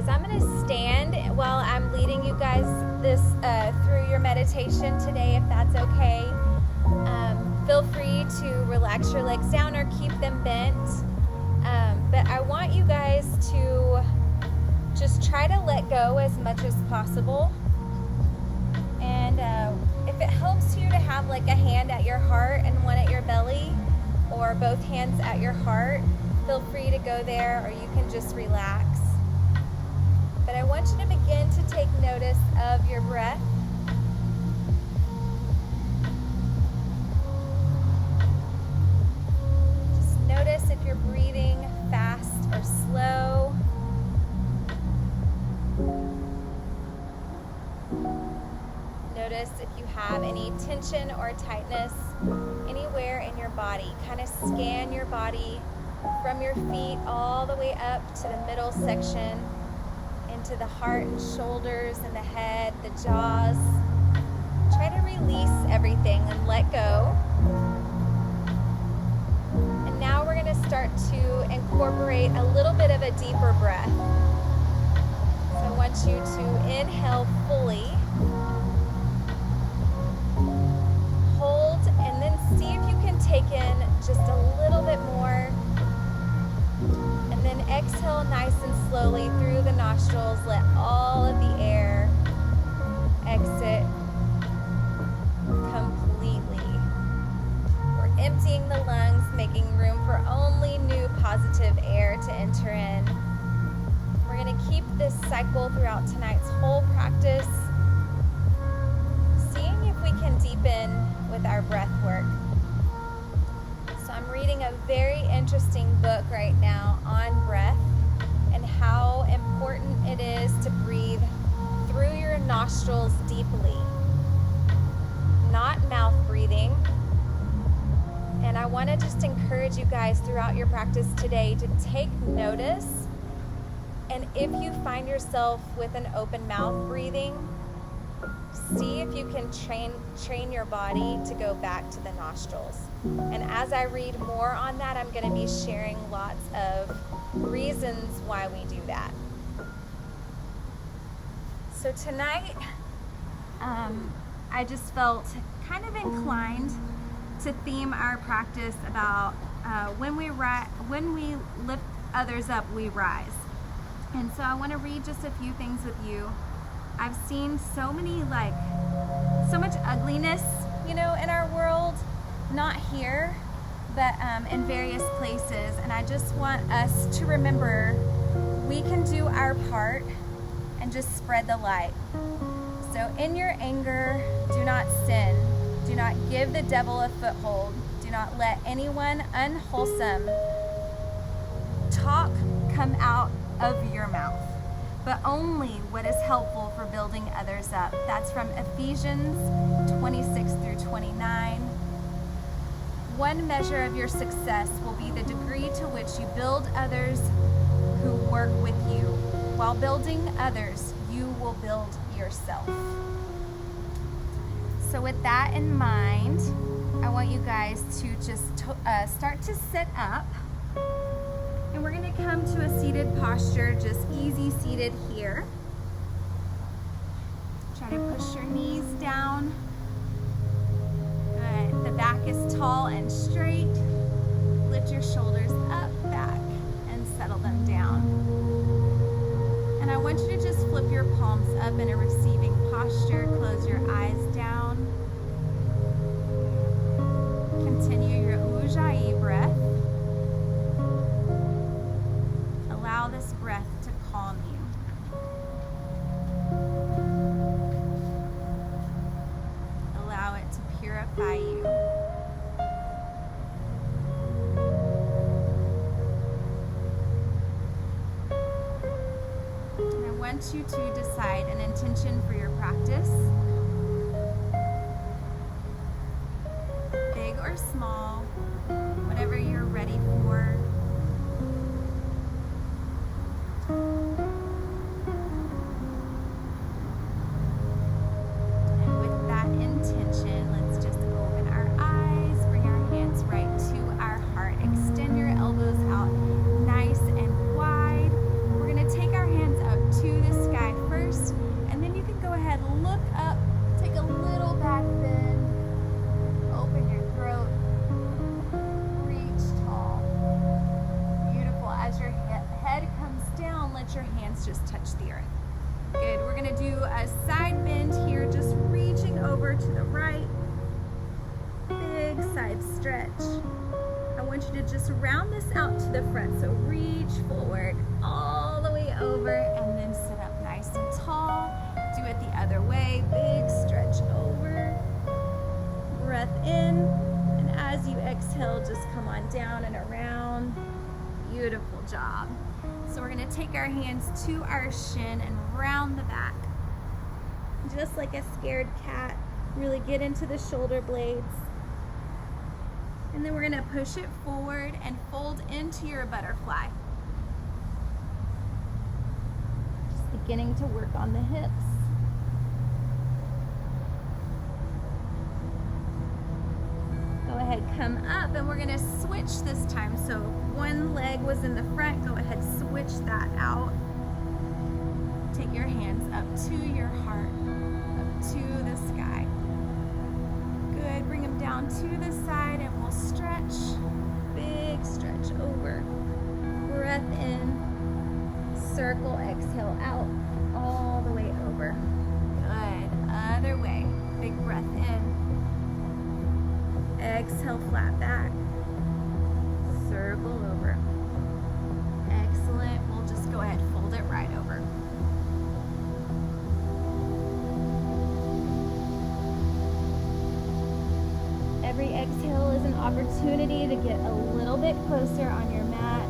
I'm going to stand while I'm leading you guys this through your meditation today, if that's okay. Feel free to relax your legs down or keep them bent. But I want you guys to just try to let go as much as possible. And if it helps you to have like a hand at your heart and one at your belly, or both hands at your heart, feel free to go there, or you can just relax. But I want you to begin to take notice of your breath. Just notice if you're breathing fast or slow. Notice if you have any tension or tightness anywhere in your body. Kind of scan your body from your feet all the way up to the middle section, into the heart and shoulders and the head, the jaws. Try to release everything and let go. And now we're going to start to incorporate a little bit of a deeper breath. So I want you to inhale fully. Hold, and then see if you can take in just a little bit more. And then exhale nice and slowly through the nostrils. Let all of the air exit completely. We're emptying the lungs, making room for only new positive air to enter in. We're going to keep this cycle throughout tonight's whole practice, seeing if we can deepen with our breath work. So I'm reading a very interesting book right now on breath and how important it is to breathe through your nostrils deeply, not mouth breathing. And I want to just encourage you guys throughout your practice today to take notice. And if you find yourself with an open mouth breathing, see if you can train your body to go back to the nostrils. And as I read more on that, I'm going to be sharing lots of reasons why we do that. So tonight, I just felt kind of inclined to theme our practice about when we lift others up, we rise. And so I want to read just a few things with you. I've seen so much ugliness, in our world, not here, but in various places. And I just want us to remember we can do our part and just spread the light. So in your anger, do not sin. Do not give the devil a foothold. Do not let anyone unwholesome talk come out of your mouth, but only what is helpful for building others up. That's from Ephesians 26 through 29. One measure of your success will be the degree to which you build others who work with you. While building others, you will build yourself. So with that in mind, I want you guys to just start to sit up. And we're going to come to a seated posture, just easy seated here. Try to push your knees down. Good. The back is tall and straight. Lift your shoulders up, back, and settle them down. And I want you to just flip your palms up in a receiving posture. Close your eyes down. Continue your Ujjayi breath. Allow this breath to calm you. Allow it to purify you. And I want you to decide an intention for your practice, big or small. stretch. I want you to just round this out to the front. So reach forward all the way over and then sit up nice and tall. Do it the other way. Big stretch over. Breath in. And as you exhale, just come on down and around. Beautiful job. So we're going to take our hands to our shin and round the back. Just like a scared cat. Really get into the shoulder blades. And then we're going to push it forward and fold into your butterfly. Just beginning to work on the hips. Go ahead, come up, and we're going to switch this time. So one leg was in the front. Go ahead, switch that out. Take your hands up to your heart, up to the sky. Good, bring them down to the side and we'll stretch. Big stretch over. Breath in. Circle, exhale out. All the way over. Good, other way. Big breath in. Exhale, flat back. Circle over. Excellent. We'll just go ahead, fold it right over. Every exhale is an opportunity to get a little bit closer on your mat.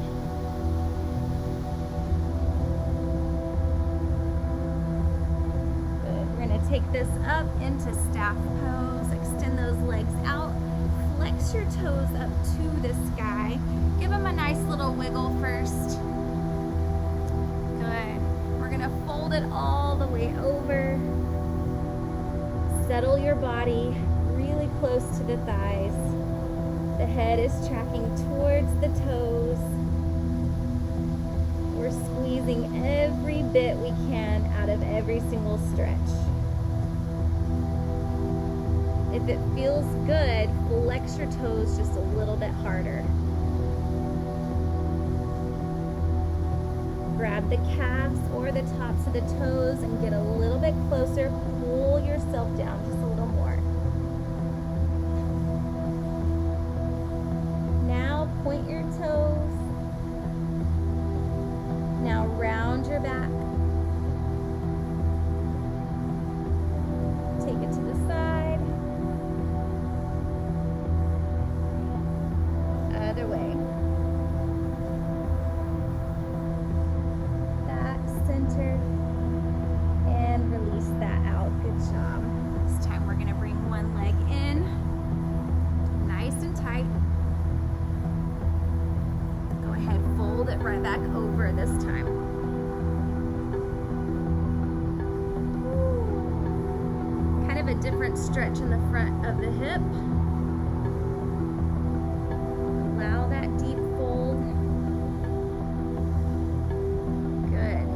Good. We're going to take this up into staff pose. Extend those legs out. Flex your toes up to the sky. Give them a nice little wiggle first. Good. We're going to fold it all the way over. Settle your body really close to the thighs. The head is tracking towards the toes. We're squeezing every bit we can out of every single stretch. If it feels good, flex your toes just a little bit harder. Grab the calves or the tops of the toes and get a little bit closer. Pull yourself down just a little more. Now point your toes. Now round your back. Take it to the side. Other way. Back, center, and release that out. Good job. This time we're going to bring one leg in, nice and tight. Go ahead, fold it right back over this time. Kind of a different stretch in the front of the hip. Allow that deep fold. Good.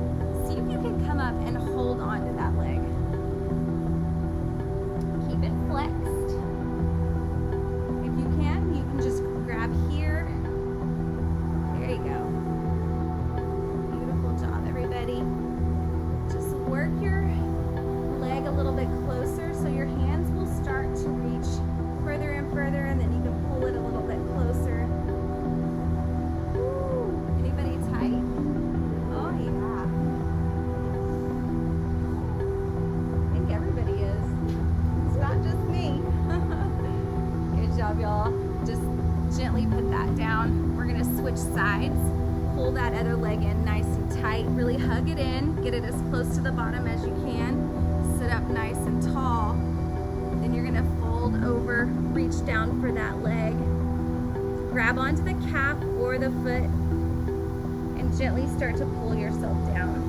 See if you can come up and hold on to that leg. Keep it flexed. If you can just grab here. There you go. Beautiful job, everybody. Just work your leg a little bit closer so your hands will start to reach further and further, and then you can pull it a little bit closer. Woo. Anybody tight? Oh yeah. I think everybody is. It's not just me. Good job, y'all. Just gently put that down. We're gonna switch sides. Pull that other leg in nice and tight. Really hug it in. Get it as close to the bottom as you can. Sit up nice and tall. Then you're gonna fold over, reach down for that leg. Grab onto the calf or the foot and gently start to pull yourself down.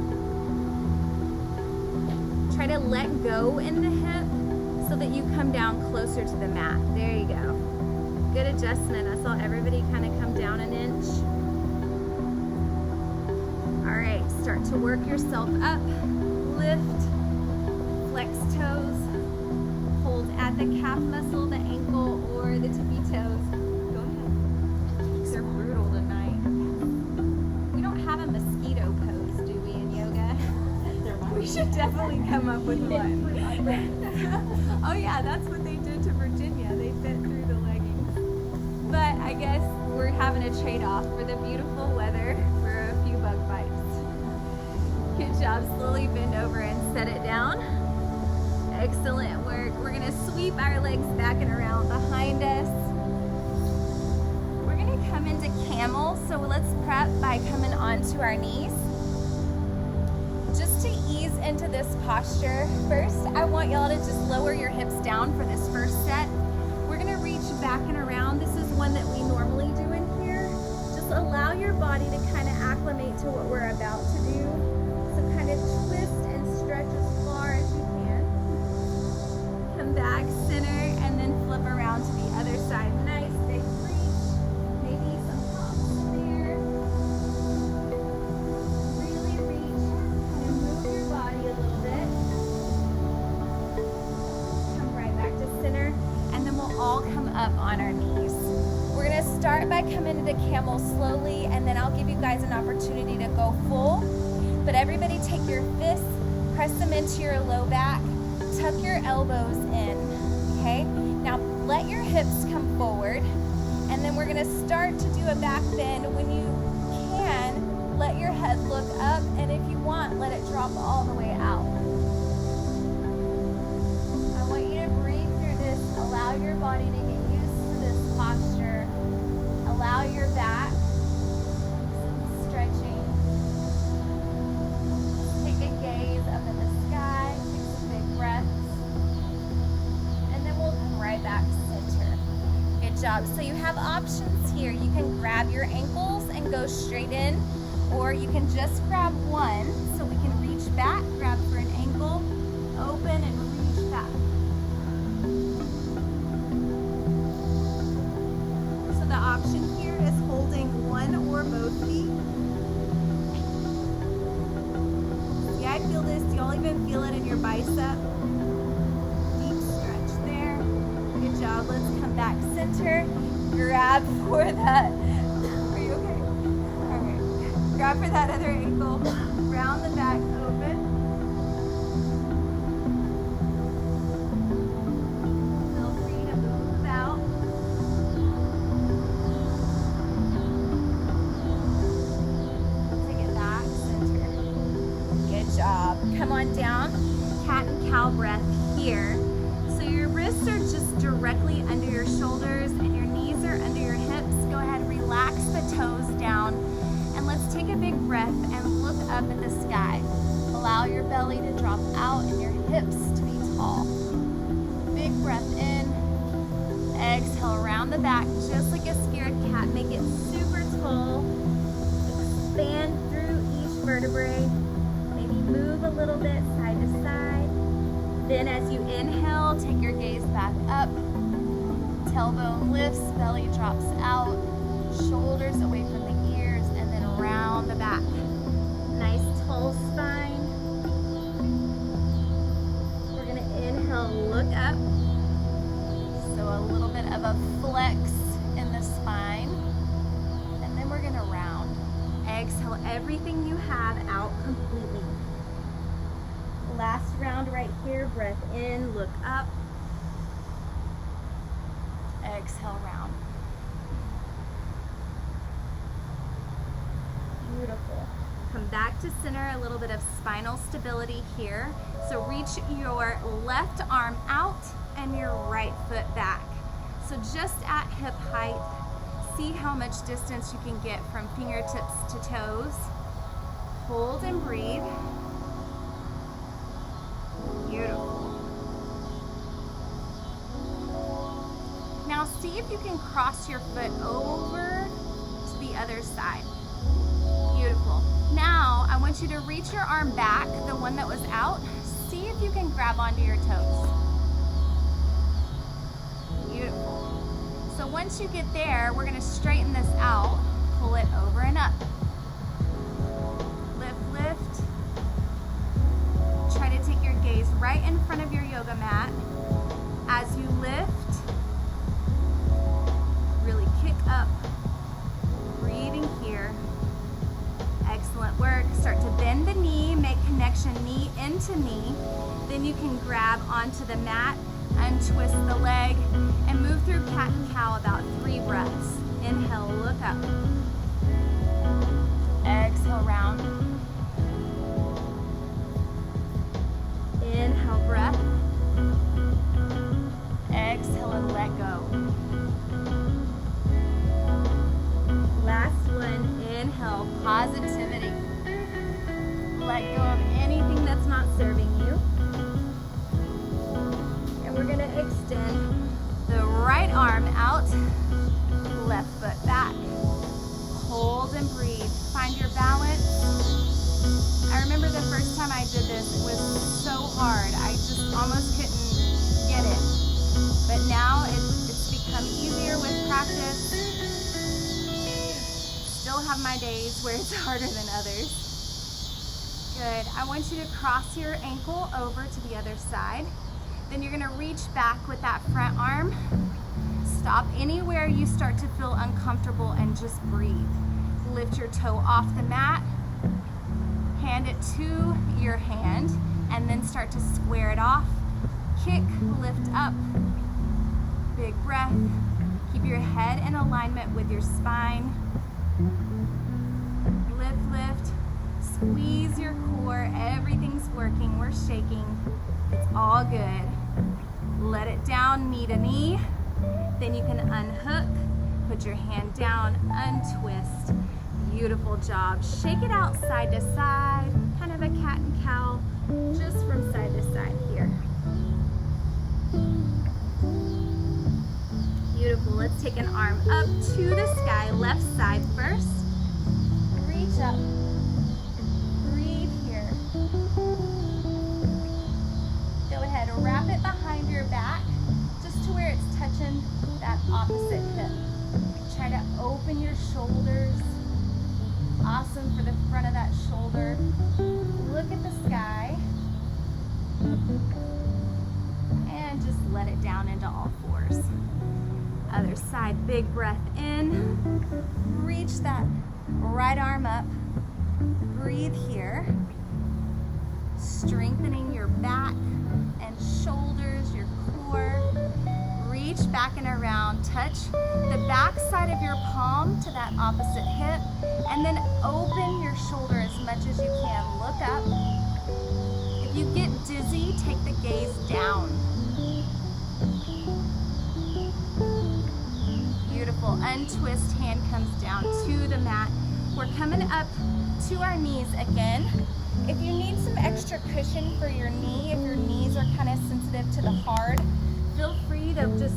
Try to let go in the hip so that you come down closer to the mat. There you go. Good adjustment. I saw everybody kind of come down an inch. All right, start to work yourself up. Lift, flex toes, hold at the calf muscle, the ankle, or the tippy toes. Go ahead. They're brutal tonight. We don't have a mosquito pose, do we, in yoga? We should definitely come up with one. Oh yeah, that's what they did to Virginia. They fit through the leggings. having a trade-off for the beautiful weather for a few bug bites. Good job. Slowly bend over and set it down. Excellent work. We're gonna sweep our legs back and around behind us. We're gonna come into camel, so let's prep by coming onto our knees. Just to ease into this posture, first I want y'all to just lower your hips down for this first set. We're gonna reach back and around. This is one that we normally do in here. Just allow your body to kind of acclimate to what we're about to do. So kind of twist and stretch as far as you can. Come back, center, and then flip around to the other side. Nice big reach. Maybe some hops there. Really reach. Kind of move your body a little bit. Come right back to center. And then we'll all come up on our knees. We're gonna start by coming into camel slowly, and then I'll give you guys an opportunity to go full. But everybody take your fists, press them into your low back, tuck your elbows in, okay? Now let your hips come forward, and then we're gonna start to do a back bend. When you can, let your head look up, and if you want, let it drop all the way out. I want you to breathe through this. Allow your body to get used to this posture. Allow your back, stretching. Take a gaze up in the sky, take some big breaths, and then we'll come right back center. Good job. So you have options here. You can grab your ankles and go straight in, or you can just grab one, so we can reach back, grab for an ankle, open and reach back. So the option here is holding one or both feet. Yeah, I feel this. Do y'all even feel it in your bicep? Deep stretch there. Good job. Let's come back center. Grab for that. Are you okay? All right. Grab for that other ankle. Round the back open. Feel free to move out. Take it back center. Good job. Come on down. Cat and cow breath here. So your wrists are just directly under your shoulders and your knees are under your hips. Go ahead and relax the toes down. And let's take a big breath and look up at the sky. Allow your belly to drop out and your hips to be tall. Big breath in. Exhale around the back, just like a scared cat. Make it super tall. Expand through each vertebrae. Maybe move a little bit side to side. Then as you inhale, take your gaze back up. Tailbone lifts, belly drops out. Shoulders away from the ears, and then around the back. Nice tall spine. We're gonna inhale, look up. So a little bit of a flex in the spine. And then we're gonna round. Exhale everything you have out completely. Last round right here, breath in, look up. Exhale, round. Beautiful. Come back to center, a little bit of spinal stability here. So reach your left arm out and your right foot back. So just at hip height, see how much distance you can get from fingertips to toes. Hold and breathe. Beautiful. Now see if you can cross your foot over to the other side. Beautiful. Now I want you to reach your arm back, the one that was out. See if you can grab onto your toes. Beautiful. So once you get there, we're going to straighten this out, pull it over and up. Lift, lift. Try to take your gaze right in front of your yoga mat. As you lift, really kick up. Breathing here. Excellent work. Start to bend the knee, make connection knee into knee. Then you can grab onto the mat, untwist the leg, and move through cat and cow about 3 breaths. Inhale, look up. positivity. Let go of anything that's not serving you. And we're going to extend the right arm out, left foot back. Hold and breathe. Find your balance. I remember the first time I did this, it was so hard. I just almost couldn't get it. But now it's become easier with practice. Still have my days where it's harder than others. Good. I want you to cross your ankle over to the other side. Then you're going to reach back with that front arm. Stop anywhere you start to feel uncomfortable and just breathe. Lift your toe off the mat. Hand it to your hand and then start to square it off. Kick, lift up. Big breath. Keep your head in alignment with your spine. Lift, lift. Squeeze your core. Everything's working. We're shaking. It's all good. Let it down, knee to knee. Then you can unhook. Put your hand down, untwist. Beautiful job. Shake it out side to side. Kind of a cat and cow, just from side to side here. Beautiful. Let's take an arm up to the sky, left side first. Reach up. Breathe here. Go ahead, wrap it behind your back, just to where it's touching that opposite hip. Try to open your shoulders. Awesome for the front of that shoulder. Look at the sky. And just let it down into all fours. Other side, big breath in. Reach that right arm up. Breathe here. Strengthening your back and shoulders, your core. Reach back and around. Touch the back side of your palm to that opposite hip. And then open your shoulder as much as you can. Look up. If you get dizzy, take the gaze down. Beautiful. Untwist, hand comes down to the mat. We're coming up to our knees again. If you need some extra cushion for your knee, if your knees are kind of sensitive to the hard, feel free to just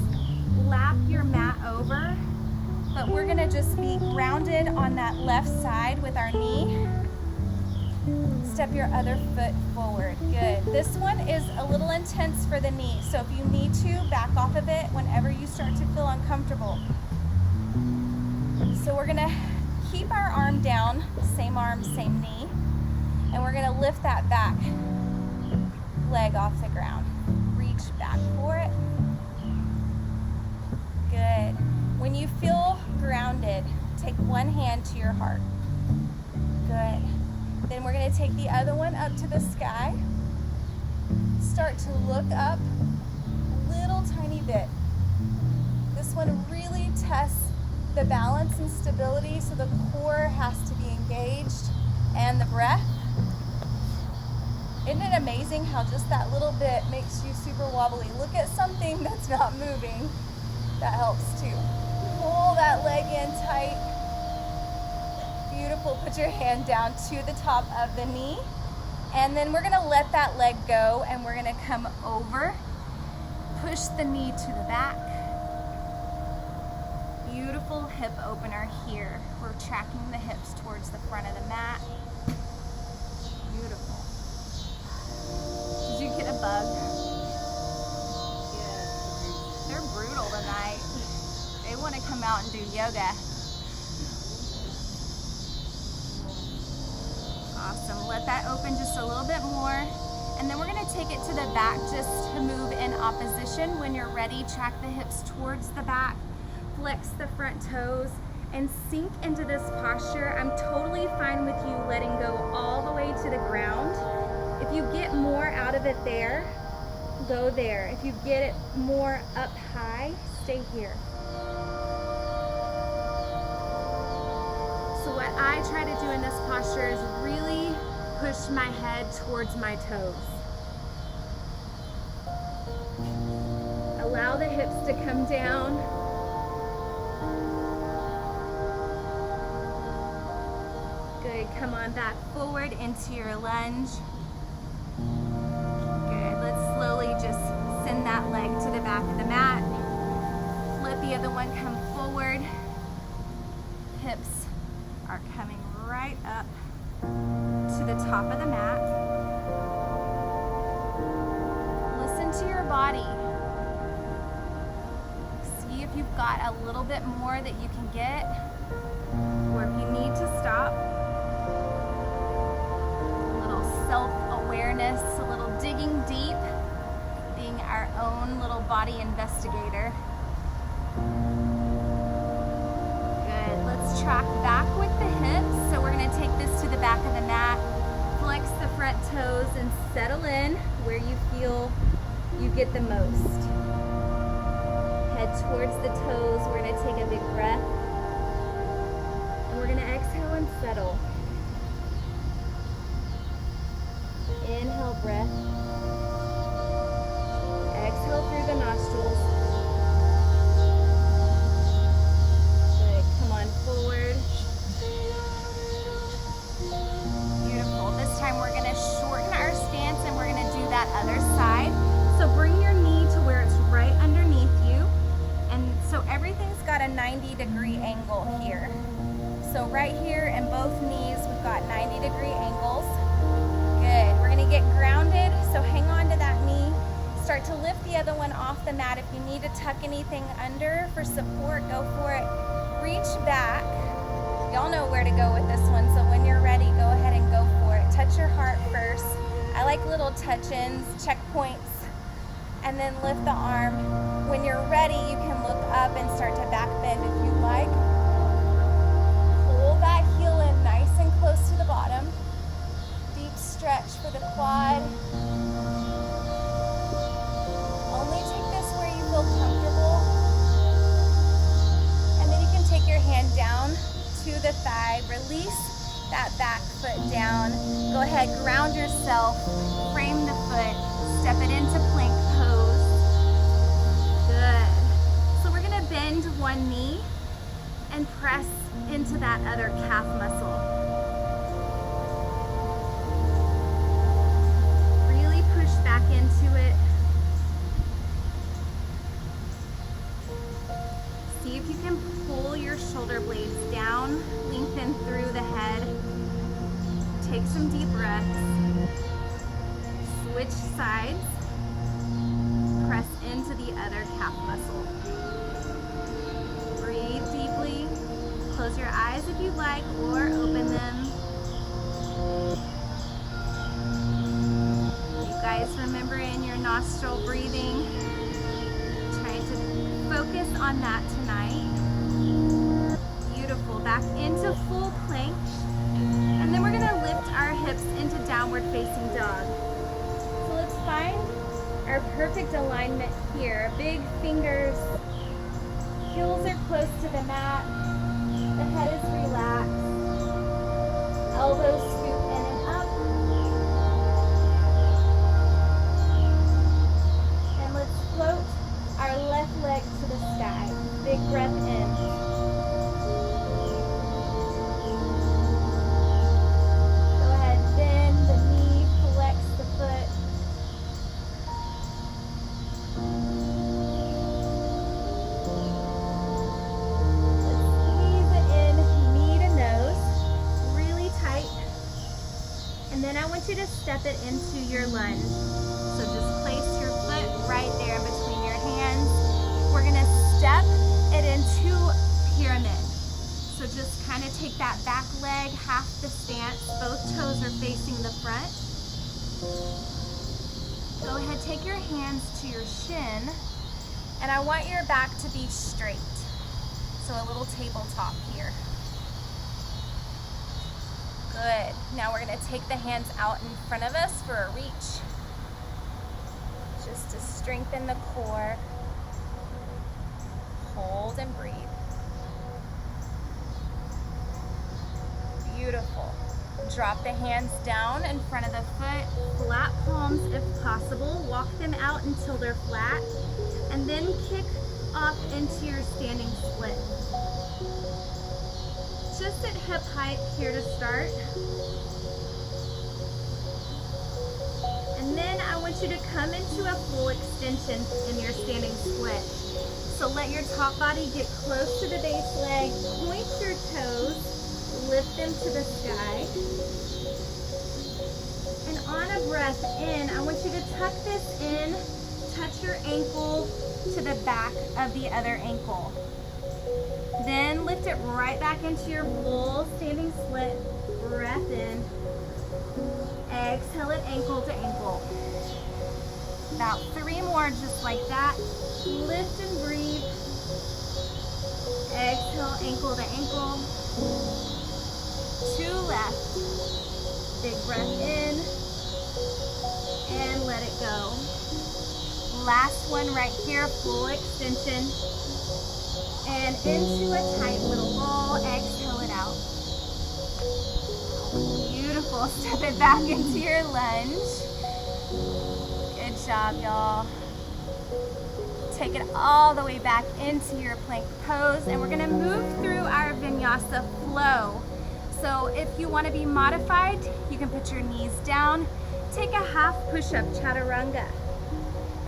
lap your mat over. But we're gonna just be grounded on that left side with our knee. Step your other foot forward. Good. This one is a little intense for the knee, so if you need to, back off of it whenever you start to feel uncomfortable. So we're gonna keep our arm down, same arm, same knee, and we're gonna lift that back leg off the ground. Reach back for it. Good. When you feel grounded, take one hand to your heart. Good. Then we're going to take the other one up to the sky. Start to look up a little tiny bit. This one really tests the balance and stability, so the core has to be engaged, and the breath. Isn't it amazing how just that little bit makes you super wobbly? Look at something that's not moving. That helps too. Pull that leg in tight. Beautiful. Put your hand down to the top of the knee. And then we're gonna let that leg go and we're gonna come over. Push the knee to the back. Beautiful hip opener here. We're tracking the hips towards the front of the mat. Beautiful. Did you get a bug? They're brutal tonight. They want to come out and do yoga. Awesome. Let that open just a little bit more. And then we're going to take it to the back just to move in opposition. When you're ready, track the hips towards the back. Flex the front toes and sink into this posture. I'm totally fine with you letting go all the way to the ground. If you get more out of it there, go there. If you get it more up high, stay here. So what I try to do in this posture is really push my head towards my toes. Allow the hips to come down. Good, come on back forward into your lunge. Good, let's slowly just send that leg to the back of the mat. Let the other one come forward. Hips are coming right up to the top of the mat. Listen to your body. See if you've got a little bit more that you can get, or if you need to stop. A little self-awareness, a little digging deep, being our own little body investigator. Good, let's track back with the hips. So we're gonna take this to the back of the mat, flex the front toes and settle in where you feel you get the most. Head towards the toes. We're gonna take a big breath. And we're gonna exhale and settle. Inhale, breath. Exhale through the nostrils. Good, come on forward. Beautiful. This time we're gonna shorten our stance and we're gonna do that other side. So bring your knee to where it's right underneath you. And so everything's got a 90-degree angle here. So right here in both knees, we've got 90-degree angles. Good, we're gonna get grounded, so hang on to that knee. Start to lift the other one off the mat. If you need to tuck anything under for support, go for it. Reach back. Y'all know where to go with this one, so when you're ready, go ahead and go for it. Touch your heart first. I like little touch-ins, checkpoints, and then lift the arm. When you're ready, you can look up and start to back bend if you like. Pull that heel in nice and close to the bottom. Deep stretch for the quad. Only take this where you feel comfortable. And then you can take your hand down to the thigh. Release that back foot down. Go ahead, ground yourself. Frame the foot. Step it into plank pose. Good. So we're gonna bend one knee and press into that other calf muscle. Really push back into it. See if you can pull your shoulder blades down, lengthen through the head. Take some deep breaths. Switch sides. Press into the other calf muscle. Breathe deeply. Close your eyes if you like, or open them. You guys remember in your nostril breathing. Trying to focus on that tonight. Beautiful. Back into full plank. And then we're going to lift our hips into downward facing dog. So let's find our perfect alignment here. Big fingers. Heels are close to the mat. The head is relaxed. Elbows scoop in and up. And let's float our left leg to the sky. Big breath in. Go ahead, bend the knee, flex the foot. Let's squeeze it in, knee to nose, really tight. And then I want you to step it into your lunge. So just place your foot right there between your hands. We're gonna step it into pyramid. So just kind of take that back leg, half the stance, both toes are facing the front. Go ahead, take your hands to your shin, and I want your back to be straight. So a little tabletop here. Good. Now we're gonna take the hands out in front of us for a reach. Just to strengthen the core. Hold and breathe. Beautiful. Drop the hands down in front of the foot, flat palms if possible. Walk them out until they're flat, and then kick off into your standing split. Just just at hip height here to start. And then I want you to come into a full extension in your standing split. So let your top body get close to the base leg, point your toes, lift them to the sky. And on a breath in, I want you to tuck this in, touch your ankle to the back of the other ankle. Then lift it right back into your full standing split. Breath in. Exhale it ankle to ankle. About 3 more just like that. Lift and breathe. Exhale ankle to ankle. 2 left. Big breath in. And let it go. Last one right here, full extension. And into a tight little ball. Exhale it out. Beautiful. Step it back into your lunge. Good job, y'all. Take it all the way back into your plank pose, and we're gonna move through our vinyasa flow. So if you wanna be modified, you can put your knees down, take a half push-up chaturanga.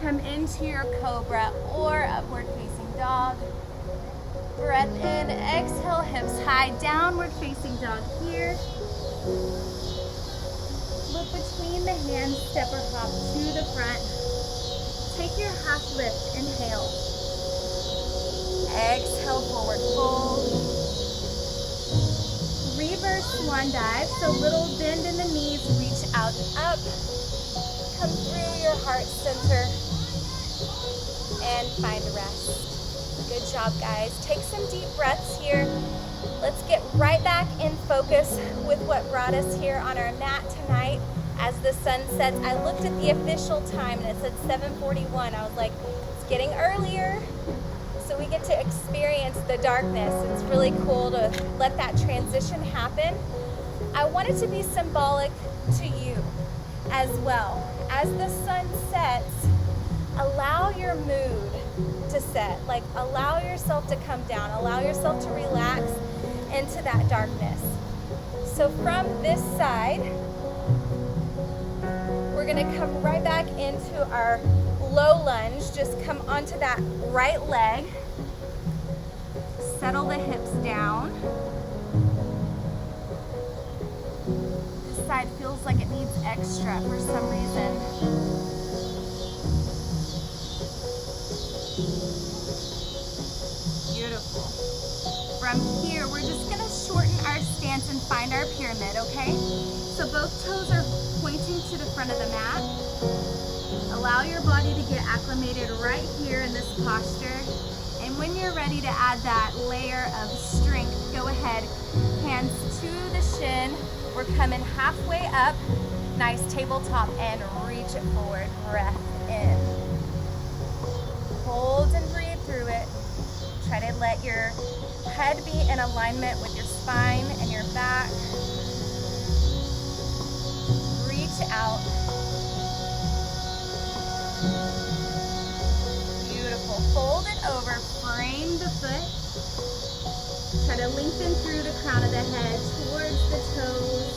Come into your cobra or upward facing dog. Breath in, exhale, hips high, downward facing dog here. Look between the hands, step or hop to the front. Take your half lift, inhale. Exhale, forward fold. Reverse swan dive, so little bend in the knees, reach out and up. Come through your heart center and find rest. Good job, guys. Take some deep breaths here. Let's get right back in focus with what brought us here on our mat tonight. As the sun sets, I looked at the official time and it said 7:41. I was like, it's getting earlier, so we get to experience the darkness. It's really cool to let that transition happen. I want it to be symbolic to you as well. As the sun sets, allow your mood to set. Like, allow yourself to come down, allow yourself to relax into that darkness. So from this side, we're gonna come right back into our low lunge. Just come onto that right leg. Settle the hips down. This side feels like it needs extra for some reason. Beautiful. From here, we're just gonna shorten our stance and find our pyramid, okay? So both toes are pointing to the front of the mat. Allow your body to get acclimated right here in this posture. And when you're ready to add that layer of strength, go ahead, hands to the shin. We're coming halfway up, nice tabletop, and reach it forward. Breath in. Hold and breathe through it. Try to let your head be in alignment with your spine and your back. Reach out. Beautiful. Fold it over, frame the foot. Try to lengthen through the crown of the head towards the toes.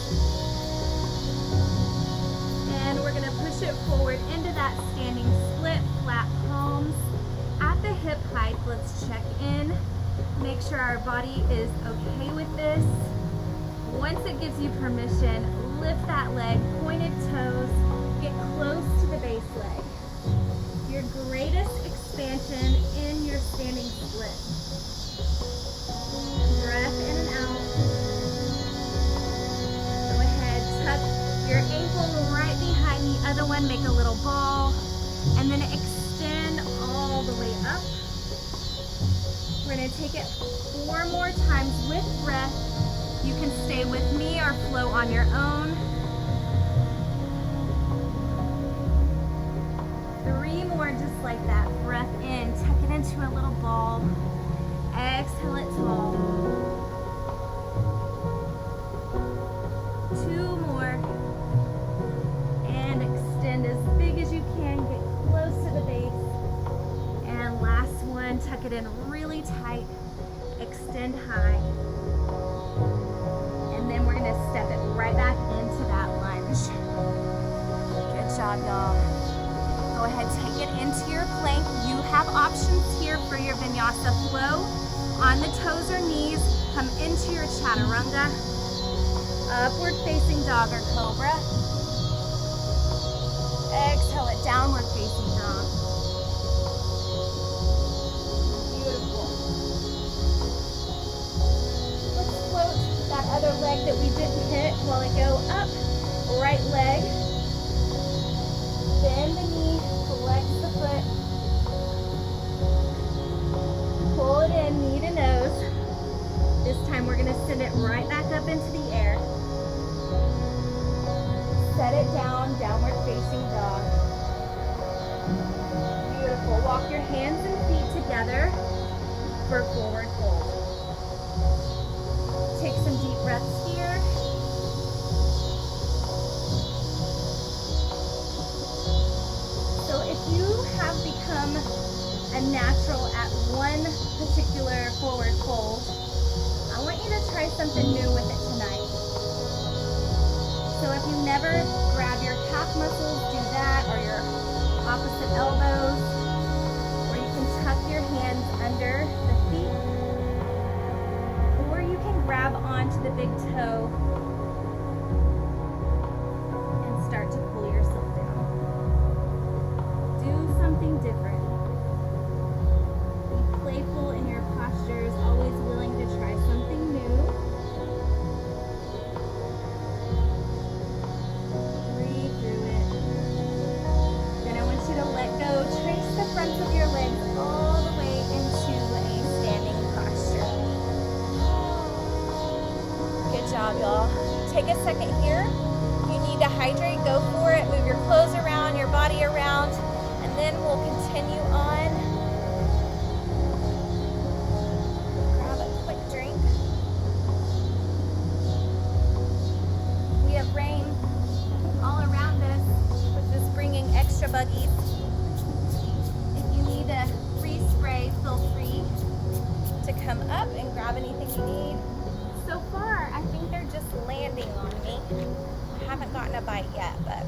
And we're gonna push it forward into that standing split, flat palms. At the hip height, let's check in. Make sure our body is okay with this. Once it gives you permission, lift that leg, pointed toes, get close to the base leg. Your greatest expansion in your standing split. Breath in and out. Go ahead, tuck your ankle right behind the other one, make a little ball, and then extend all the way up. We're gonna take it 4 more times with breath. You can stay with me or flow on your own. 3 more just like that. Breath in, tuck it into a little ball. Exhale it tall. 2 more. And extend as big as you can. Get close to the base. And last one, tuck it in really tight. Extend high. job, y'all. Go ahead, take it into your plank. You have options here for your vinyasa flow. On the toes or knees, come into your chaturanga. Upward facing dog or cobra. Exhale it, downward facing dog. Beautiful. Let's float that other leg that we didn't hit while I go up. Right leg. Bend the knee, flex the foot. Pull it in, knee to nose. This time we're gonna send it right back up into the air. Set it down, downward facing dog. Beautiful. Walk your hands and feet together for forward fold. Take some deep breaths here. So if you have become a natural at one particular forward fold, I want you to try something new with it tonight. So if you never grab your calf muscles, do that, or your opposite elbows, or you can tuck your hands under the feet, or you can grab onto the big toe and start to pull yourself down. Do something different. Be playful in your postures, always willing to try something new. Breathe through it. Then I want you to let go. Trace the fronts of your legs all the way into a standing posture. Good job, y'all. Take a second here. If you need to hydrate, go for it. Move your clothes around, your body around, and then we'll continue on. Grab a quick drink. We have rain all around us, which is bringing extra buggies. If you need a free spray, feel free to come up and grab anything you need. So far, I think they're just landing on me. I haven't gotten a bite yet, but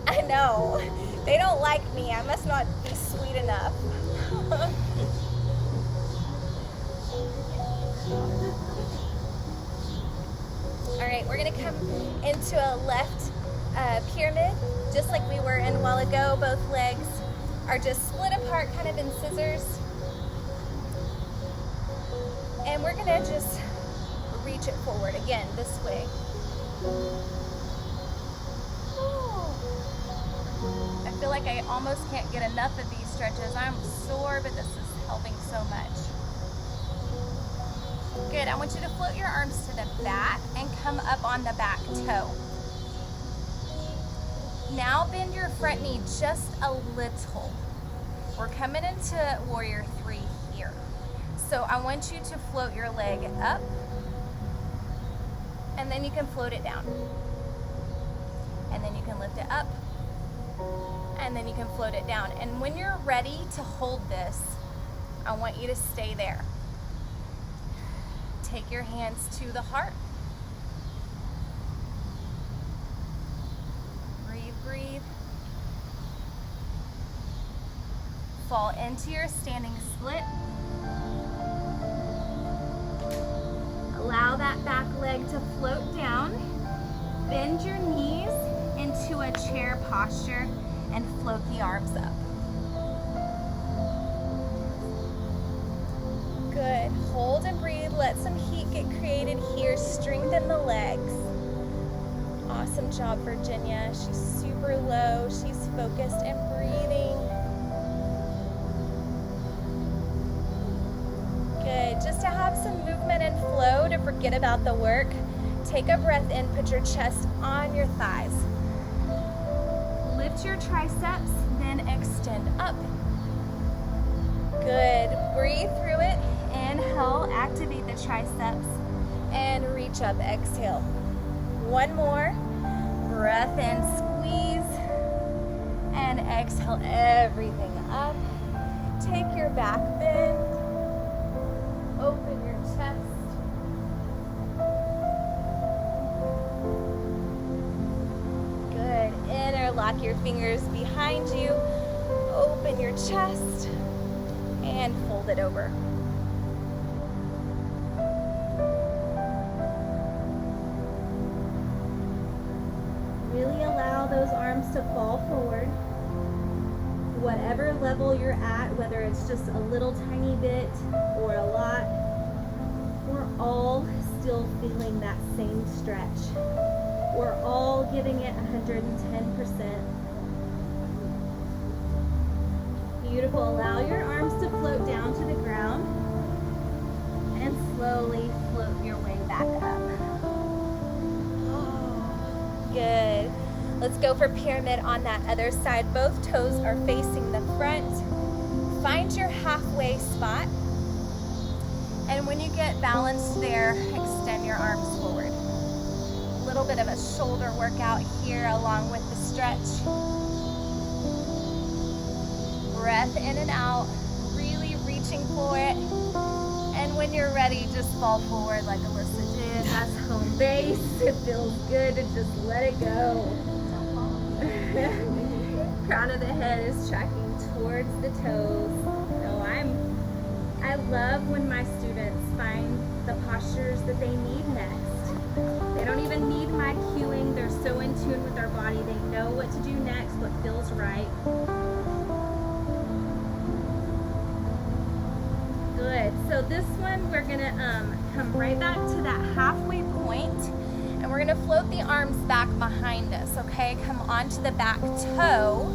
I know. They don't like me. I must not be sweet enough. All right, we're gonna come into a left pyramid, just like we were in a while ago. Both legs are just split apart, kind of in scissors. And we're gonna just reach it forward again, this way. I feel like I almost can't get enough of these stretches. I'm sore, but this is helping so much. Good, I want you to float your arms to the back and come up on the back toe. Now bend your front knee just a little. We're coming into Warrior 3 here. So I want you to float your leg up, and then you can float it down. And then you can lift it up, and then you can float it down. And when you're ready to hold this, I want you to stay there. Take your hands to the heart. Breathe, breathe. Fall into your standing split. Allow that back leg to float down. Bend your knees into a chair posture and float the arms up. Good. Hold and breathe. Let some heat get created here. Strengthen the legs. Awesome job, Virginia. She's super low. She's focused and breathing. Good. Just to have some movement and flow, to forget about the work, take a breath in. Put your chest on your thighs. Lift your triceps, then extend up. Good. Breathe through it. Inhale, activate the triceps, and reach up. Exhale. One more. Breath in, squeeze, and exhale everything up. Take your back bend. Open your chest. Good. Inner Lock your fingers behind you. Open your chest and fold it over. Really allow those arms to fall forward. Whatever level you're at, whether it's just a little tiny bit or a lot, we're all still feeling that same stretch. We're all giving it 110%. Beautiful. Allow your arms to float down to the ground and slowly float your way back up. Good. Let's go for pyramid on that other side. Both toes are facing the front. Find your halfway spot. And when you get balanced there, extend your arms forward. A little bit of a shoulder workout here along with the stretch. Breath in and out, really reaching for it. And when you're ready, just fall forward like Alyssa did. That's home base. It feels good to just let it go. Crown of the head is tracking towards the toes. So I love when my students find the postures that they need next. They don't even need my cueing. They're so in tune with their body. They know what to do next, what feels right. Good. So this one, we're gonna come right back to that halfway point, and we're gonna float the arms back behind us, okay? Come onto the back toe,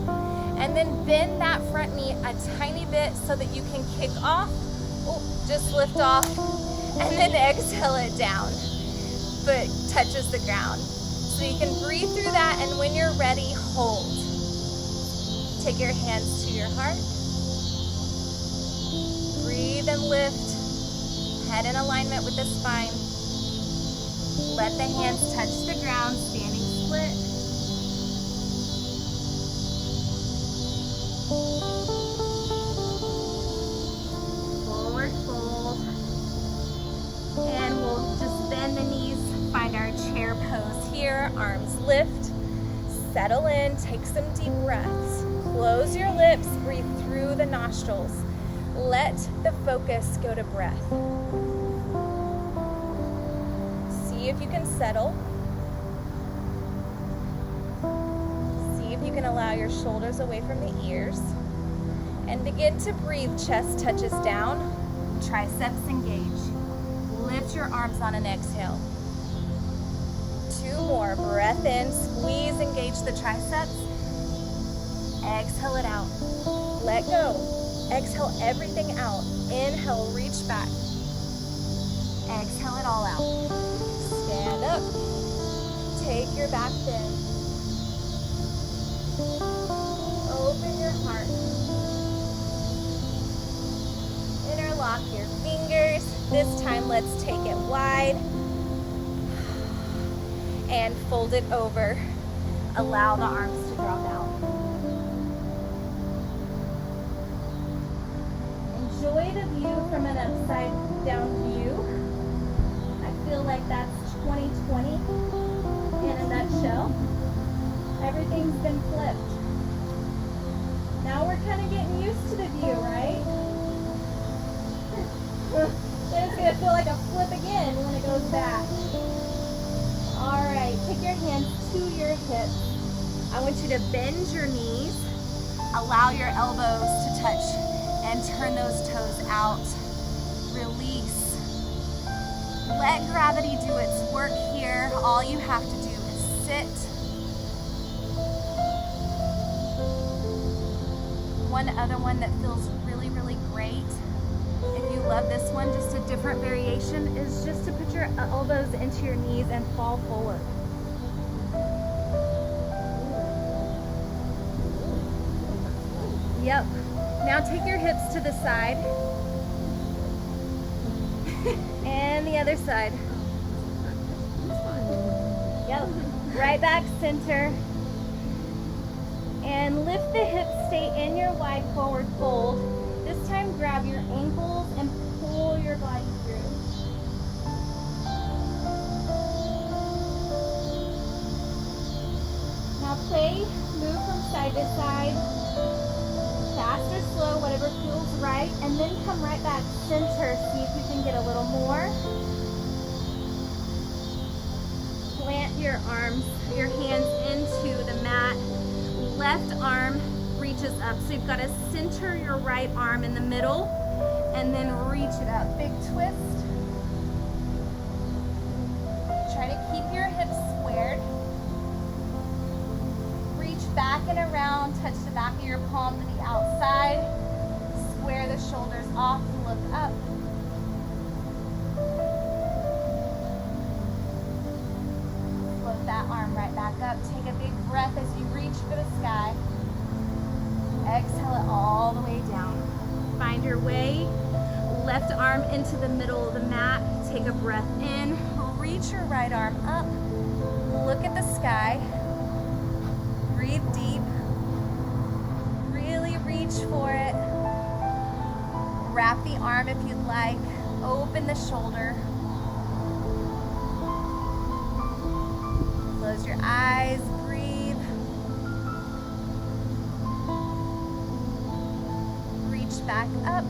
and then bend that front knee a tiny bit so that you can kick off. Oh, just lift off, and then exhale it down. Foot touches the ground. So you can breathe through that, and when you're ready, hold. Take your hands to your heart. Breathe and lift, head in alignment with the spine. Let the hands touch the ground, standing split. Forward fold. And we'll just bend the knees, find our chair pose here, arms lift, settle in, take some deep breaths. Close your lips, breathe through the nostrils. Let the focus go to breath. See if you can settle. See if you can allow your shoulders away from the ears. And begin to breathe, chest touches down, triceps engage. Lift your arms on an exhale. 2 more, breath in, squeeze, engage the triceps. Exhale it out, let go. Exhale everything out. Inhale, reach back. Exhale it all out. Stand up. Take your back bend. Open your heart. Interlock your fingers. This time, let's take it wide. And fold it over. Allow the arms to drop out. Enjoy the view from an upside down view. I feel like that's 2020 in a nutshell. Everything's been flipped. Now we're kind of getting used to the view, right? Then it's going to feel like a flip again when it goes back. All right, take your hands to your hips. I want you to bend your knees. Allow your elbows to touch and turn those toes out. Release. Let gravity do its work here. All you have to do is sit. One other one that feels really, really great, if you love this one, just a different variation, is just to put your elbows into your knees and fall forward. Yep. Now take your hips to the side. And the other side. Yep. Right back center. And lift the hips, stay in your wide forward fold. This time grab your ankles and pull your body through. Now play Move from side to side, fast or slow, whatever feels right, and then come right back center. See if you can get a little more. Plant your arms, your hands into the mat. Left arm reaches up. So you've got to center your right arm in the middle and then reach it up. Big twist. Try to keep your hips squared. Reach back and around, touch the back of your palm to the outside. Square the shoulders off, look up. Float that arm right back up. Take a big breath as you reach for the sky. Exhale it all the way down. Find your way. Left arm into the middle of the mat. Take a breath in. Reach your right arm up. Look at the sky. Breathe deep. Really reach for it. Wrap the arm if you'd like. Open the shoulder. Close your eyes. Breathe. Reach back up.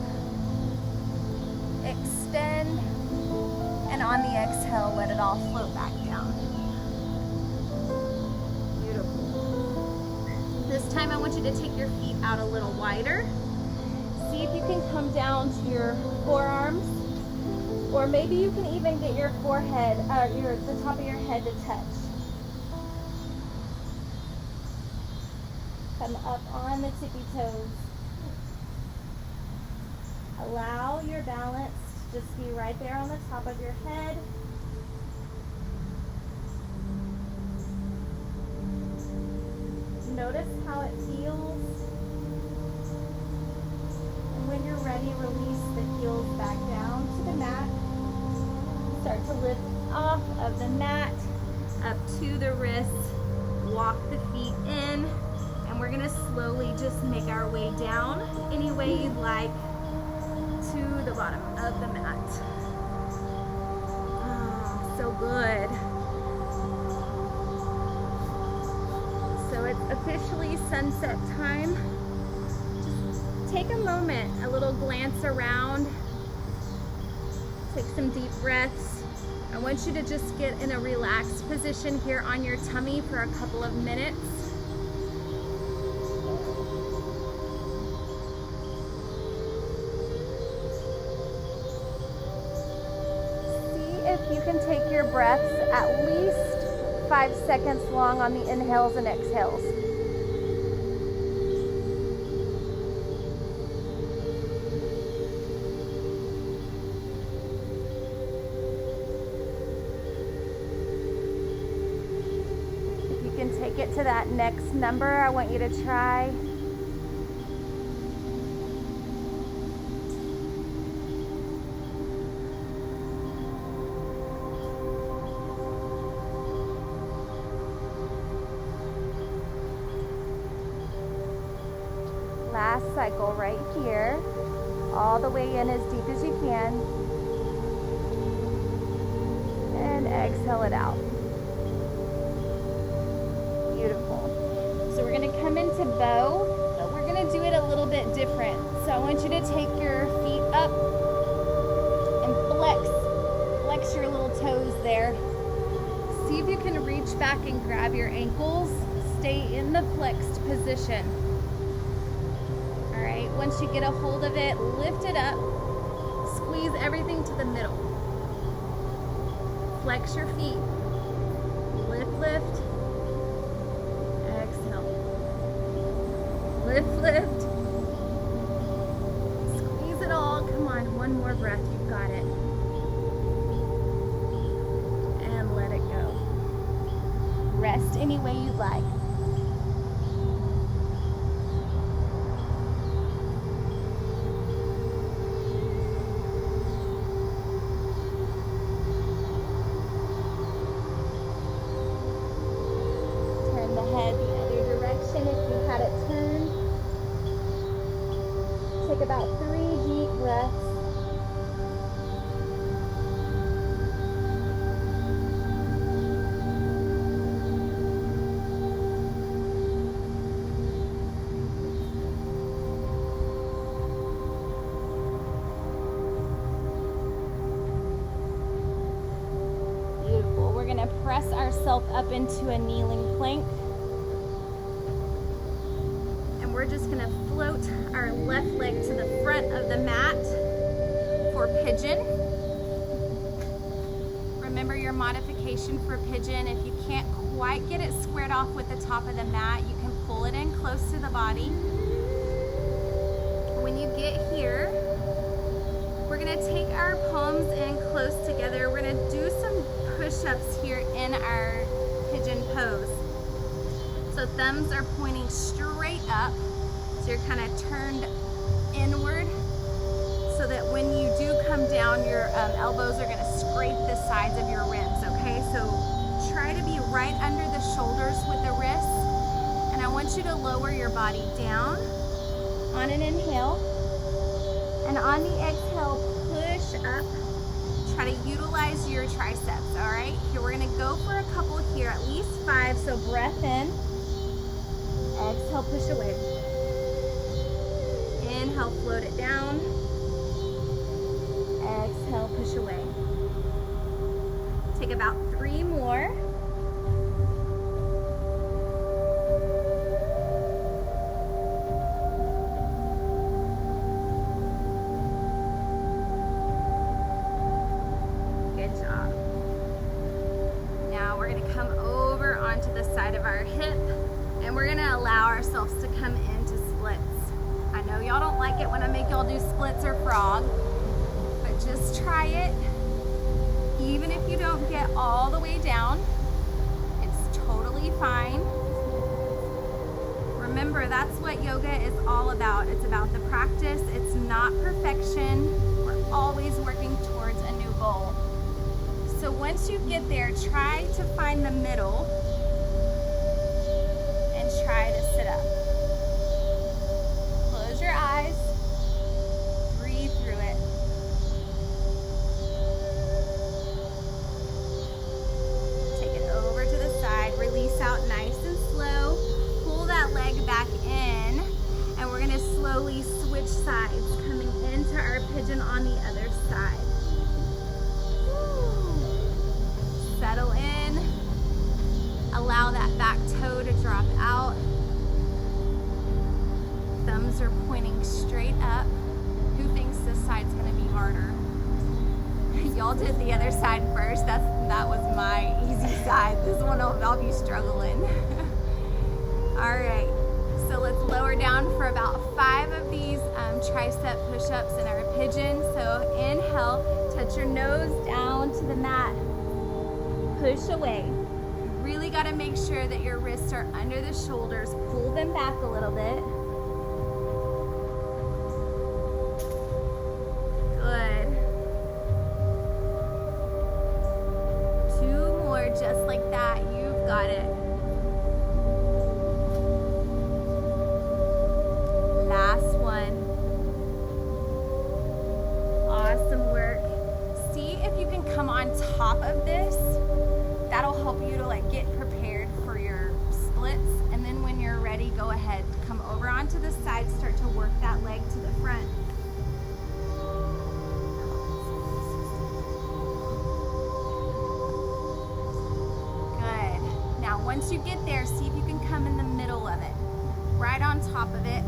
Extend. And on the exhale, let it all float back down. Beautiful. This time I want you to take your feet out a little wider. See if you can come down to your forearms, or maybe you can even get your forehead, the top of your head to touch. Come up on the tippy toes. Allow your balance to just be right there on the top of your head. Notice how it feels. And when you're ready, release the heels back down to the mat. Start to lift off of the mat, up to the wrists. Walk the feet in. And we're going to slowly just make our way down any way you'd like to the bottom of the mat. Oh, so good. So it's officially sunset time. Just take a moment, a little glance around. Take some deep breaths. I want you to just get in a relaxed position here on your tummy for a couple of minutes. If you can take your breaths at least 5 seconds long on the inhales and exhales. If you can take it to that next number, I want you to try. Last cycle right here, all the way in as deep as you can, and exhale it out. Beautiful. So we're going to come into bow, but we're going to do it a little bit different. So I want you to take your feet up and flex your little toes there. See if you can reach back and grab your ankles. Stay in the flexed position. Once you get a hold of it, lift it up, squeeze everything to the middle. Flex your feet. Lift, exhale. Lift. Squeeze it all. Come on, one more breath, you've got it. And let it go. Rest any way you'd like. Head the other direction if you had it turned. Take about 3 deep breaths. gonna press ourselves up into a kneeling plank. And we're just gonna float our left leg to the front of the mat for pigeon. Remember your modification for pigeon. If you can't quite get it squared off with the top of the mat, you can pull it in close to the body. When you get here, we're gonna take our palms in close together. We're gonna do some push-ups here in our pigeon pose. So thumbs are pointing straight up. So you're kind of turned inward so that when you do come down, your elbows are gonna scrape the sides of your ribs, okay? So try to be right under the shoulders with the wrists. And I want you to lower your body down on an inhale. And on the exhale, push up. Try to utilize your triceps, all right? Here, we're gonna go for a couple here, at least 5. So breath in, exhale, push away. Inhale, float it down. Exhale, push away. Take about 3 more. Good job. Now we're gonna come over onto the side of our hip and we're gonna allow ourselves to come into splits. I know y'all don't like it when I make y'all do splits or frog, but just try it. Even if you don't get all the way down, it's totally fine. Remember, that's what yoga is all about. It's about the practice. It's not perfection. We're always working towards a new goal. So once you get there, try to find the middle and try to sit up. Close your eyes. Breathe through it. Take it over to the side. Release out nice and slow. Pull that leg back in. And we're going to slowly switch sides, coming into our pigeon on the other side. Settle in. Allow that back toe to drop out. Thumbs are pointing straight up. Who thinks this side's gonna be harder? Y'all did the other side first. That was my easy side. This one I'll be struggling. All right, so let's lower down for about 5 of these tricep push-ups in our pigeon. So inhale, touch your nose down to the mat. Push away. You really got to make sure that your wrists are under the shoulders. Pull them back a little bit. Good. 2 more just like that. You've got it. Last one. Awesome work. See if you can come on top of this. That'll help you to get prepared for your splits. And then when you're ready, go ahead, come over onto the side, start to work that leg to the front. Good. Now, once you get there, see if you can come in the middle of it, right on top of it.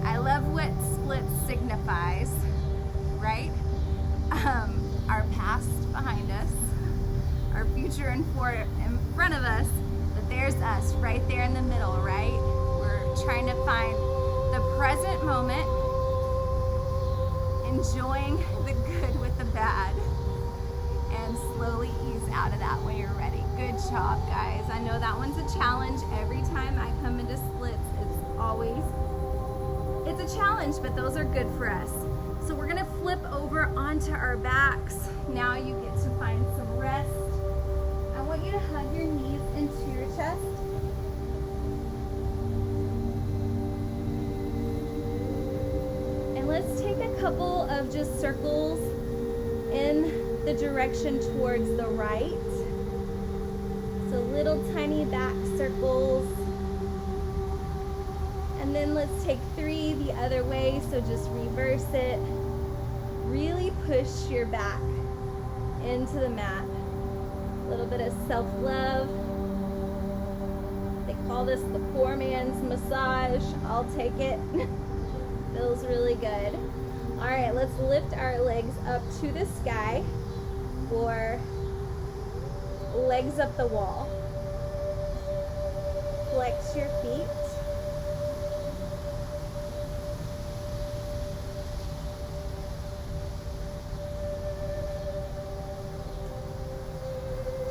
I love what split signifies, right? Our past behind us, our future in front of us, but there's us right there in the middle, right? We're trying to find the present moment, enjoying the good with the bad, and slowly ease out of that when you're ready. Good job, guys. I know that one's a challenge. Every time I come into splits, it's a challenge, but those are good for us. So we're gonna flip over onto our backs. Now you get to find some rest. I want you to hug your knees into your chest. And let's take a couple of just circles in the direction towards the right. So little tiny back circles. And then let's take 3 the other way, so just reverse it. Really push your back into the mat. A little bit of self-love. They call this the poor man's massage. I'll take it. Feels really good. All right, let's lift our legs up to the sky for legs up the wall. Flex your feet.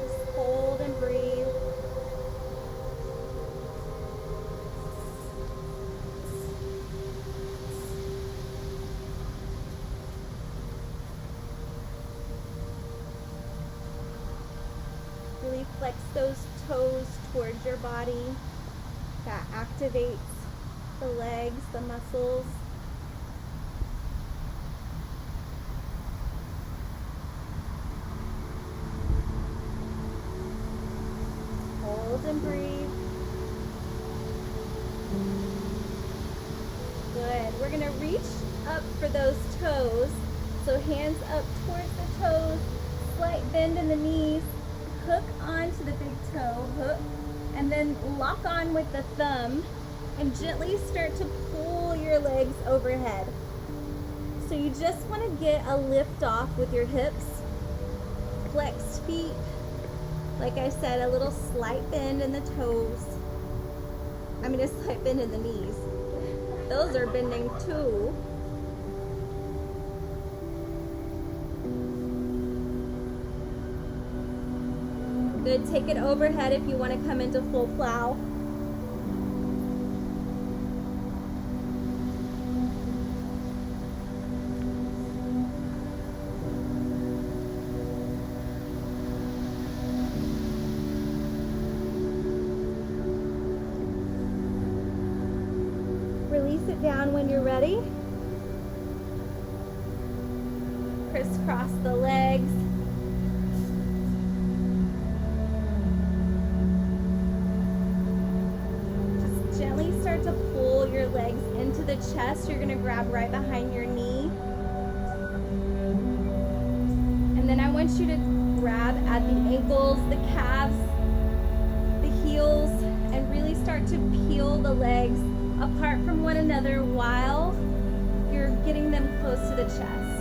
Just hold and breathe. Really flex those toes towards your body. That activates the legs, the muscles. Hold and breathe. Good. We're going to reach up for those toes. So hands up towards the toes, slight bend in the knees, hook onto the big toe, hook, and then lock on with the thumb and gently start to pull your legs overhead. So you just want to get a lift off with your hips, flexed feet. Like I said, a little slight bend in the toes. I mean, a slight bend in the knees. Those are bending too. Good. Take it overhead if you want to come into full plow. Release it down when you're ready. Crisscross the legs. Start to pull your legs into the chest. You're going to grab right behind your knee. And then I want you to grab at the ankles, the calves, the heels, and really start to peel the legs apart from one another while you're getting them close to the chest.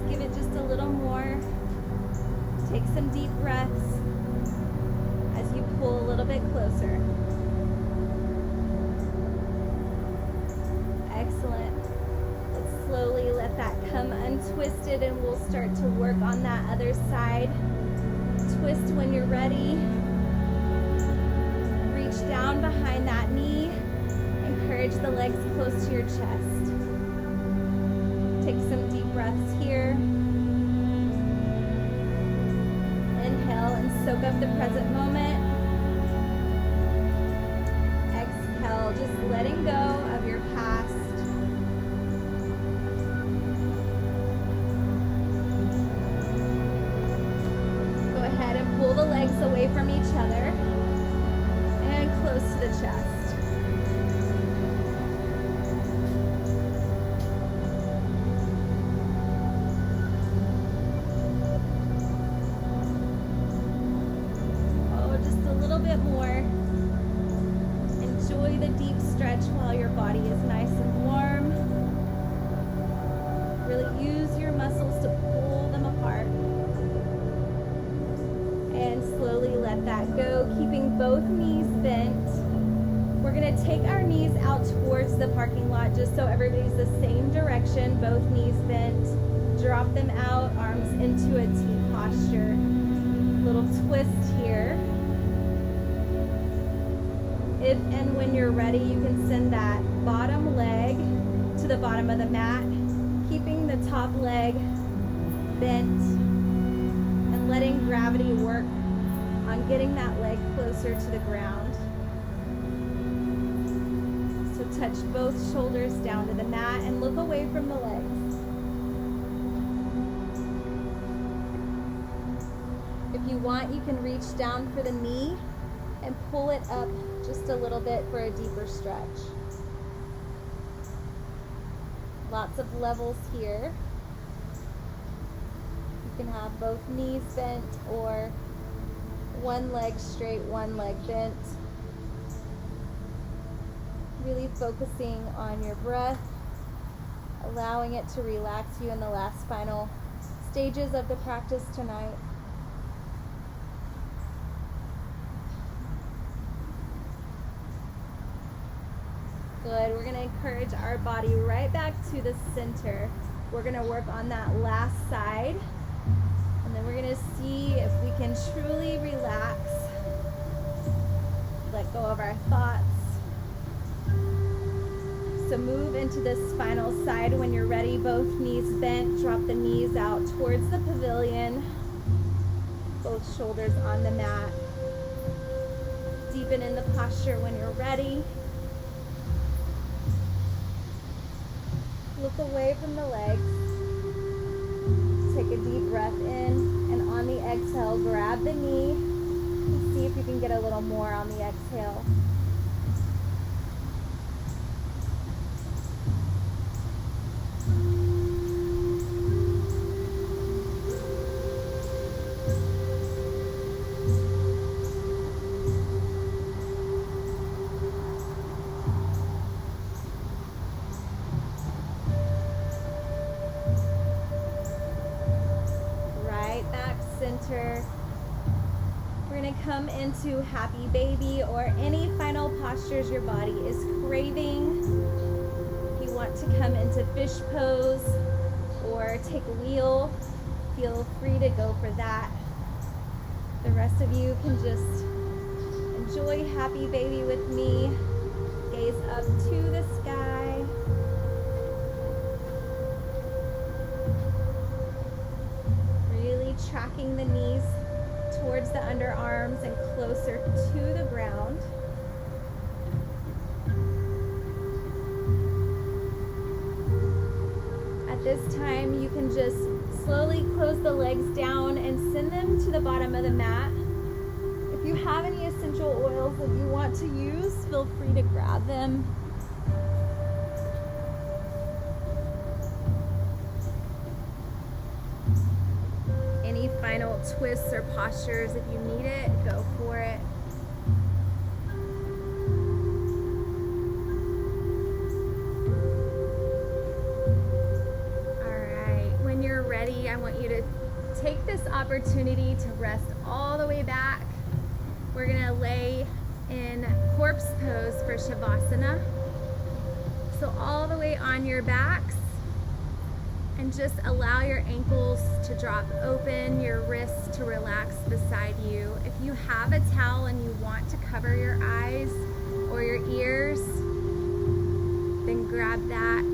Give it just a little more. Take some deep breaths as you pull a little bit closer. Excellent. Let's slowly let that come untwisted and we'll start to work on that other side. Twist when you're ready. Reach down behind that knee. Encourage the legs close to your chest. Take some deep breaths here. Inhale and soak up the present moment. Exhale, just letting go of your past. Go ahead and pull the legs away from each other and close to the chest. More. Enjoy the deep stretch while your body is nice and warm. Really use your muscles to pull them apart. And slowly let that go, keeping both knees bent. We're going to take our knees out towards the parking lot just so everybody's the same direction, both knees bent. Drop them out, arms into a T posture. Little twist here. If and when you're ready, you can send that bottom leg to the bottom of the mat, keeping the top leg bent and letting gravity work on getting that leg closer to the ground. So touch both shoulders down to the mat and look away from the legs. If you want, you can reach down for the knee and pull it up just a little bit for a deeper stretch. Lots of levels here. You can have both knees bent or one leg straight, one leg bent. Really focusing on your breath, allowing it to relax you in the last final stages of the practice tonight. Good. We're going to encourage our body right back to the center. We're going to work on that last side. And then we're going to see if we can truly relax. Let go of our thoughts. So move into this final side when you're ready. Both knees bent. Drop the knees out towards the pavilion. Both shoulders on the mat. Deepen in the posture when you're ready. Look away from the legs. Take a deep breath in, and on the exhale, grab the knee and see if you can get a little more on the exhale. We're going to come into happy baby or any final postures your body is craving. If you want to come into fish pose or take a wheel, feel free to go for that. The rest of you can just enjoy happy baby with me. Gaze up to the sky. Tracking the knees towards the underarms and closer to the ground. At this time, you can just slowly close the legs down and send them to the bottom of the mat. If you have any essential oils that you want to use, feel free to grab them. Final twists or postures, if you need it, go for it. Alright, when you're ready, I want you to take this opportunity to rest all the way back. We're going to lay in corpse pose for Shavasana. So all the way on your backs. And just allow your ankles to drop open, your wrists to relax beside you. If you have a towel and you want to cover your eyes or your ears, then grab that.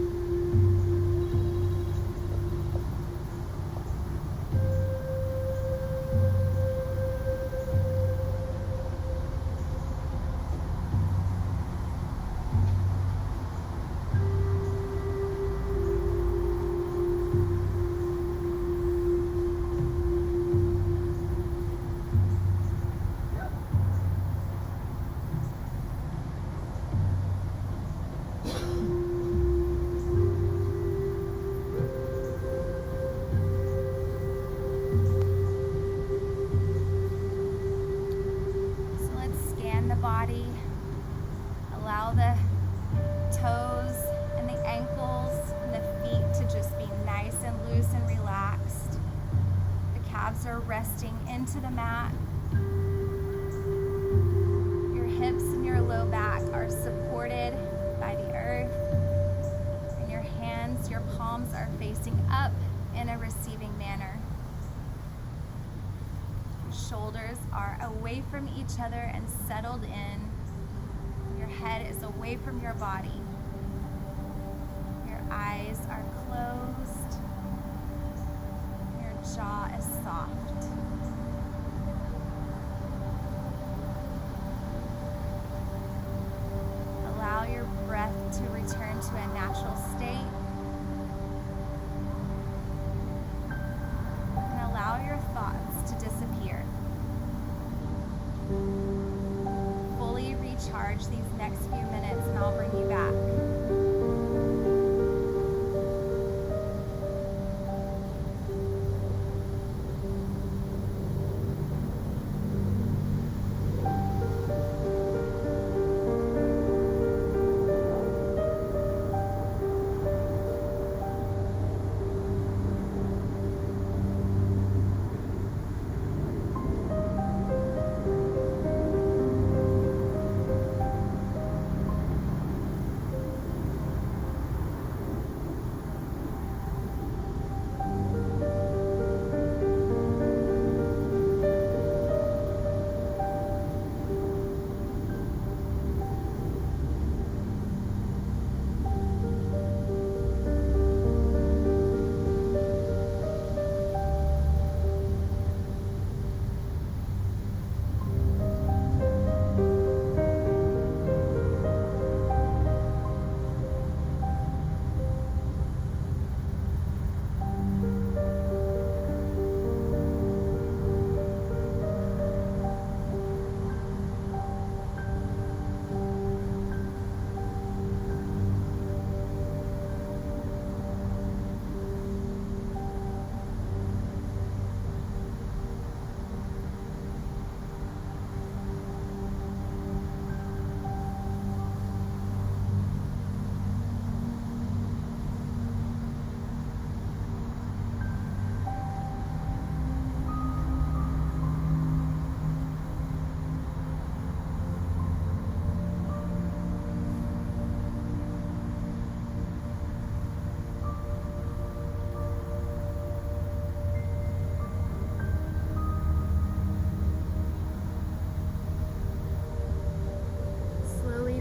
Body. Allow the toes and the ankles and the feet to just be nice and loose and relaxed. The calves are resting into the mat. Your hips and your low back are supported by the earth. And your hands, your palms are facing up in a receiving manner. Shoulders are away from each other and settled in. Your head is away from your body. Your eyes are closed. Your jaw is soft. Allow your breath to return to a natural state. And allow your thoughts to disappear. watch these next few minutes and I'll bring you back.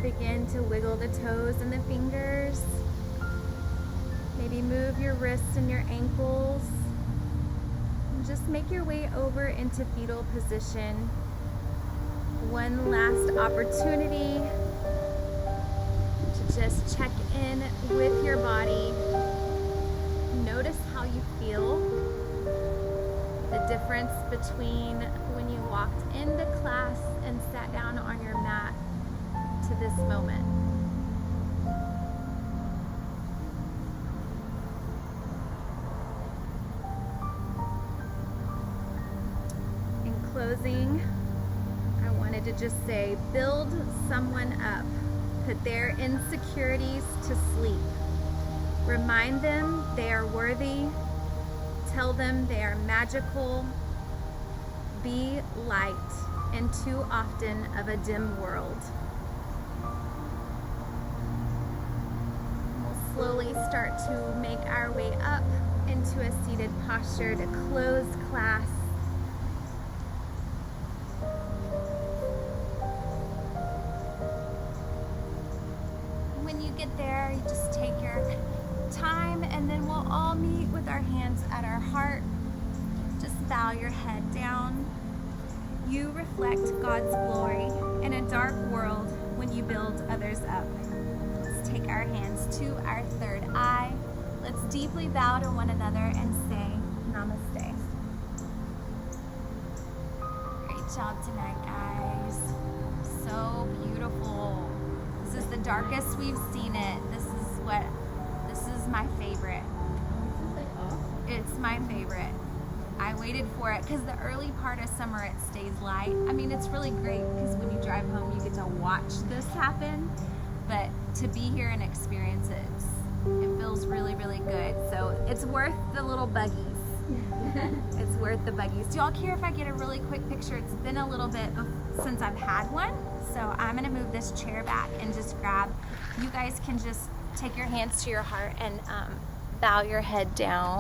Begin to wiggle the toes and the fingers. Maybe move your wrists and your ankles. And just make your way over into fetal position. One last opportunity to just check in with your body. Notice how you feel. The difference between when you walked into class and sat down on your mat to this moment. In closing, I wanted to just say, build someone up. Put their insecurities to sleep. Remind them they are worthy. Tell them they are magical. Be light in too often of a dim world. Slowly start to make our way up into a seated posture to close class. When you get there, you just take your time and then we'll all meet with our hands at our heart. Just bow your head down. You reflect God's glory in a dark world when you build others up. Take our hands to our third eye. Let's deeply bow to one another and say namaste. Great job tonight, guys. So beautiful. This is the darkest we've seen it. This is my favorite. It's my favorite. I waited for it because the early part of summer it stays light. I mean, it's really great because when you drive home you get to watch this happen. But to be here and experience it feels really, really good. So it's worth the little buggies. It's worth the buggies. Do y'all care if I get a really quick picture? It's been a little bit since I've had one. So I'm gonna move this chair back and just grab. You guys can just take your hands to your heart and bow your head down.